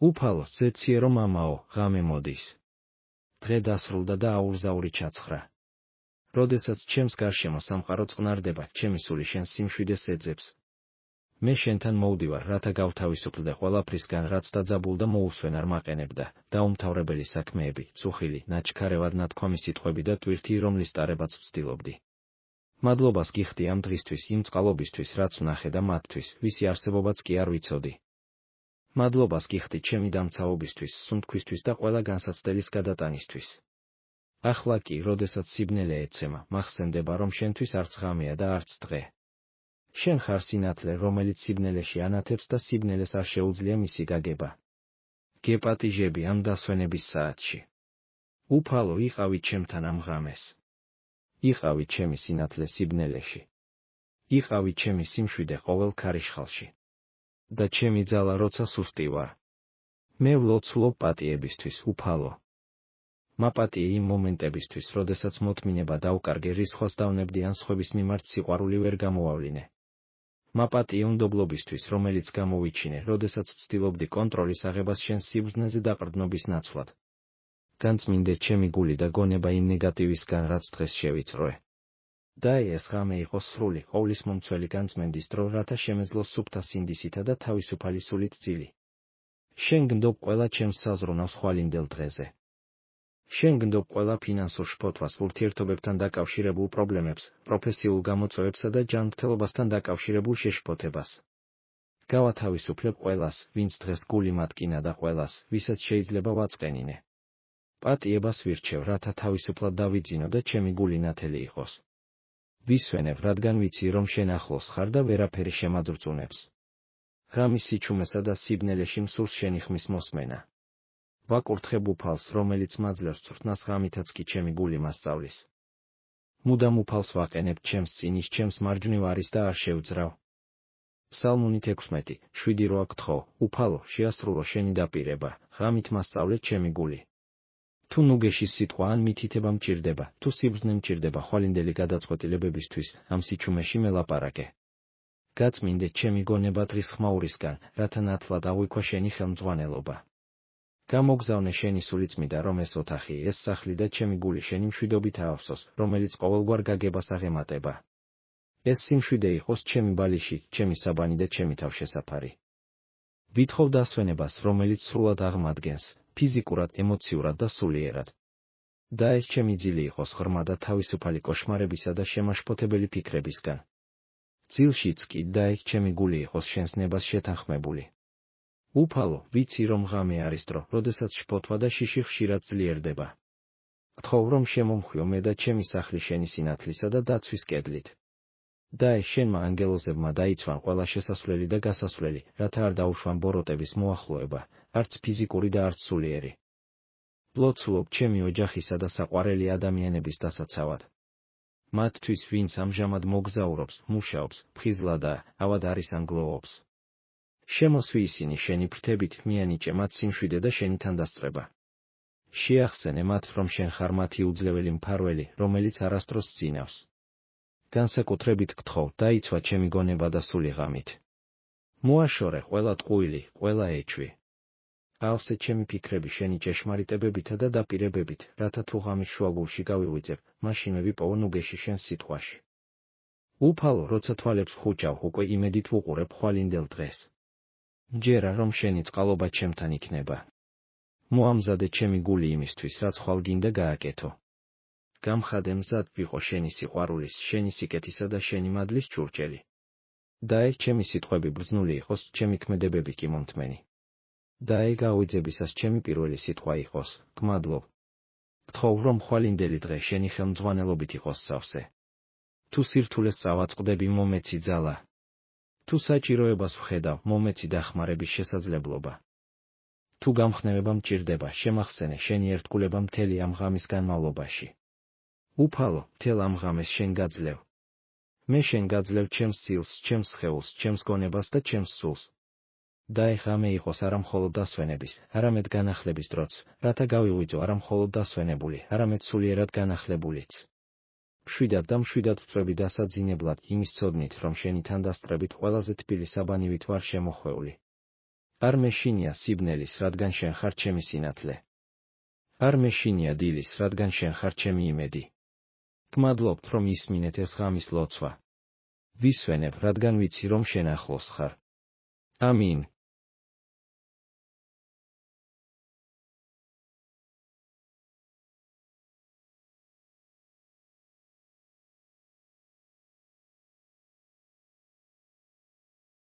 უფალო, ზეციე რომ ამაო, ღამე მოდის. დღე დასრულდა და აურზაური ჩაცხრა. როდესაც ჩემს გარშემო სამყარო წყნარდება, ჩემი სული შენს სიმშვიდეს ეძებს. მე შენთან მოვდივარ, რათა გავთავისუფლდე ყველაფრისგან, რაც დაძაბულ და მოუსვენ არ მაყენებდა, დაუმთავრებელი საქმეები, წუხილი, ნაჩქარევად ნათქვამი სიტყვები და ტვირთი, რომლის ტარებაც ვცდილობდი. მადლობას გიხდი ამ დღისთვის, იმ წყალობისთვის, რაც ვნახე და მათთვის, ვისი არსებობაც კი არ ვიცოდი. მადლობას გიხდი ჩემი დამცავობისთვის, სუნთქვისთვის და ყველა განსაცდელის გადატანისთვის. ახლა კი, როდესაც სიბნელე ეცემა, მახსენდება, რომ შენთვის არც ღამეა და არც დღე. შენ ხარ სინათლე, რომელიც სიბნელეში ანათებს და სიბნელეს არ შეუძლია მისი გაგება. გეპატიჟები ამ დასვენების საათში. უფალო, იყავი ჩემთან ამ ღამეს. იყავი ჩემი სინათლე სიბნელეში. იყავი ჩემი სიმშვიდე ყოველ ქარიშხალში. და ჩემი ძალა, როცა სუსტი ვარ. მე ვლოცულობ პატიებისთვის, უფალო. მაპატიე იმ მომენტებისთვის, როდესაც მოთმინება დავკარგე, რისხვას დავნებდი ან სხვების მიმართ სიყვარული ვერ გამოვავლინე. მაპატიე უნდობლობისთვის, რომელიც გამოვიჩინე, როდესაც ვცდილობდი კონტროლის აღებას შენს სიბრძნეზე დაყრდნობის ნაცვლად. განწმინდე ჩემი გული და გონება იმ ნეგატივისგან, რაც დღეს შევიწროე. და ეს ღამე იყოს სრული, ყოვლისმომცველი განწმენდის დრო, რათა შემეძლო სუფთა სინდისითა და თავისუფალი სულით წილი. შენ გნდობ ყველა ჩემს საზრუნავს ხვალინდელ დღეზე. შენ გნდობ ყველა ფინანსურ შფოთვას, ურთიერთობებთან დაკავშირებულ პრობლემებს, პროფესიულ გამოწვევებსა და ჯანმრთელობასთან დაკავშირებულ შეშფოთებას. გავათავისუფლებ ყველას, ვინც დღეს გული მატკინა და ყველას, ვისაც შეიძლება ვაწყენინე. პატიებას ვირჩევ, რათა თავისუფლად დავიძინო და ჩემი გული ნათელი იყოს. ვისვენებ, რადგან ვიცი, რომ შენ ახლოს ხარ და ვერაფერი შემაძრწუნებს. ღამის სიჩუმესა და სიბნელეში მსურს შენი ხმის მოსმენა. ვაკურთხებ უფალს, რომელიც მაძლევს ცვრთნას, ღამითაც კი ჩემი გული მასწავლის. მუდამ უფალს ვაყენებ ჩემს წინის, ჩემს მარჯვნივ არის და არ შევძრავ. ფსალმუნით 16:7 გთხოვ, უფალო, შეასრულო შენი დაპირება, ღამით მასწავლე ჩემი გული. თუ ნუგეშის სიტყვა ან მითითება მჭირდება, თუ სიბრძნე მჭირდება ხვალინდელი გადაწყვეტილებებისთვის, ამ სიჩუმეში მელაპარაკე. გაწმინდე ჩემი გონება დღის ხმაურისგან, რათა ნათლად აღვიქვა შენი ხელმძღვანელობა. გამოგზავნე შენი სულიწმიდა, რომ ეს ოთახი, ეს სახლი და ჩემი გული შენი მშვიდობით აავსოს, რომელიც ყოველგვარ გაგებას აღემატება. ეს სიმშვიდე იყოს ჩემი ბალიში, ჩემი საბანი და ჩემი თავშესაფარი. ვითხოვ დასვენებას, რომელიც სრულად აღმადგენს, ფიზიკურად, ემოციურად და სულიერად. და ეს ჩემი ძილი იყოს ღრმა და თავისუფალი კოშმარებისა და შემაშფოთებელი ფიქრებისგან. ძილშიც კი და ეს ჩემი გული იყოს შენს ნებას შეთანხმებული. უფალო, ვიცი, რომ ღამე არის დრო, როდესაც შფოთვა და შიში ხშირად ძლიერდება. გთხოვ, რომ შემომხვიო მე და ჩემი სახლი შენი სინათლისა და დაცვის კედლით. და ეს შენმა ანგელოზებმა დაიცვან ყველა შესასვლელი და გასასვლელი, რათა არ დაუშვან ბოროტების მოახლოება, არც ფიზიკური და არც სულიერი. ვლოცულობ ჩემი ოჯახისა და საყვარელი ადამიანების დასაცავად. მათთვის, ვინც ამჟამად მოგზაურობს, მუშაობს, ფხიზლადაა, ავად არის ან გლოვობს. შემოსვი ისინი შენი ფრთებით, მიანიჭე მათ სიმშვიდე და შენი თანდასწრება. შეახსენე მათ, რომ შენ ხარ მათი უძლეველი მფარველი, რომელიც არასდროს წინავს. განსაკუთრებით გთხოვ, დაიცვა ჩემი გონება და სული ღამით. მოაშორე ყველა ტყუილი, ყველა ეჩვი. ავსე ჩემი ფიქრები შენი ჭეშმარიტებებითა და დაპირებებით, რათა თუ ღამის შუაგულში გავივიძებ, მაშინ ვიპოვო ნუგეში შენს სიტყვაში. უფალო, როცა თვალებს ვხუჭავ, უკვე იმედით ვუყურებ ხვალინდელ დღეს. მჯერა, რომ შენი წყალობა ჩემთან იქნება. მოამზადე ჩემი გული იმისთვის, რაც ხვალ გინდა გააკეთო. გამხადე მზად ვიყო შენი სიყვარულის, შენი სიკეთისა და შენი მადლის ჭურჭელი. და ეს ჩემი სიტყვები ბრძნული იყოს, ჩემი ქმედებები კი მომთმენი. და ეს გავიძებისას ჩემი პირველი სიტყვა იყოს, გმადლობ. გთხოვ, რომ ხვალინდელი დღე შენი ხელმძღვანელობით იყოს სავსე. თუ სირთულეს წავაწყდები, მომეცი ძალა. თუ საჭიროებას ვხედავ, მომეცი დახმარების შესაძლებლობა. თუ გამხნევება მჭირდება, შემახსენე შენი ერთგულება მთელი ამ ღამის განმავლობაში. უფალო, მთელ ამ ღამეს შენ გაძლევ. მე შენ გაძლევ ჩემს წილს, ჩემს სხეულს, ჩემს გონებას და ჩემს სულს. და ეს ღამე იყოს არა მხოლოდ დასვენების, არამედ განახლების დროც, რათა გავივიძო არა მხოლოდ დასვენებული, არამედ სულიერად განახლებულიც. მშვიდად და მშვიდად ვწვევი დასაძინებლად იმის ცოდნით, რომ შენი თანდასწრებით ყველაზე თბილი საბანივით ვარ შემოხვეული. არ მეშინია სიბნელის, რადგან შენ ხარ ჩემი სინათლე. არ მეშინია დილის, რადგან შენ ხარ ჩემი იმედი. გმადლობთ, რომ ისმინეთ ეს ღამის ლოცვა. ვისვენებ, რადგან ვიცი, რომ შენ ახლოს ხარ. ამინ.